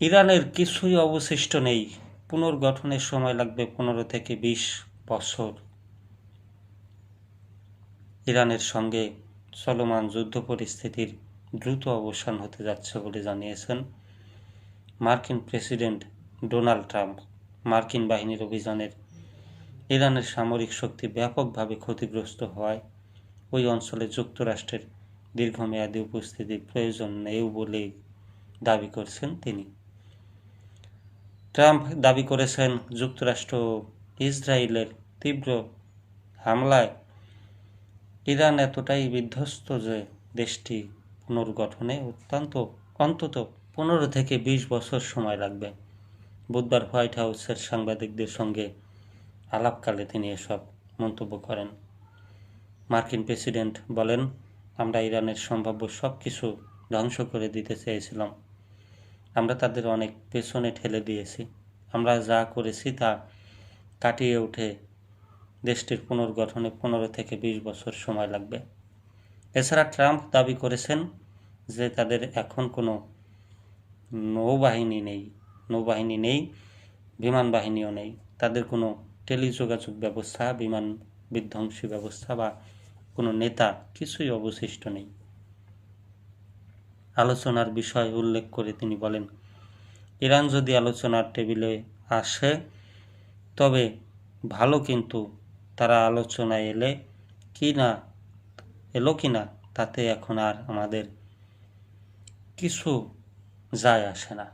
ইরানের কিছুই অবশিষ্ট নেই, পুনর্গঠনের সময় লাগবে 15 থেকে 20 বছর। ইরানের সঙ্গে চলমান যুদ্ধ পরিস্থিতির দ্রুত অবসান হতে যাচ্ছে বলে জানিয়েছেন মার্কিন প্রেসিডেন্ট ডোনাল্ড ট্রাম্প। মার্কিন বাহিনীর অভিযানের ইরানের সামরিক শক্তি ব্যাপকভাবে ক্ষতিগ্রস্ত হওয়ায় ওই অঞ্চলে যুক্তরাষ্ট্রের দীর্ঘমেয়াদী উপস্থিতির প্রয়োজন নেই বলে দাবি করছেন তিনি। ট্রাম্প দাবি করেছেন, যুক্তরাষ্ট্র ও ইসরায়েলের তীব্র হামলায় ইরান এতটাই বিধ্বস্ত যে দেশটি পুনর্গঠনে অন্তত 15 থেকে 20 বছর সময় লাগবে। বুধবার হোয়াইট হাউসের সাংবাদিকদের সঙ্গে আলাপকালে তিনি এসব মন্তব্য করেন। মার্কিন প্রেসিডেন্ট বলেন, আমরা ইরানের সম্ভাব্য সব কিছু ধ্বংস করে দিতে চেয়েছিলাম। আমরা তাদের অনেক পেছনে ঠেলে দিয়েছি। আমরা যা করেছি তা কাটিয়ে উঠে দেশটির পুনর্গঠনে 15 থেকে 20 বছর সময় লাগবে। এছাড়া ট্রাম্প দাবি করেছেন যে তাদের এখন কোনো নৌবাহিনী নেই, বিমান বাহিনীও নেই। তাদের কোনো টেলিযোগাযোগ ব্যবস্থা, বিমান বিধ্বংসী ব্যবস্থা বা কোনো নেতা কিছুই অবশিষ্ট নেই। আলোচনার বিষয় উল্লেখ করে তিনি বলেন, ইরান যদি আলোচনার টেবিলে আসে তবে ভালো, কিন্তু তারা আলোচনায় এলো কিনা তাতে এখন আর আমাদের কিছু যায় আসে না।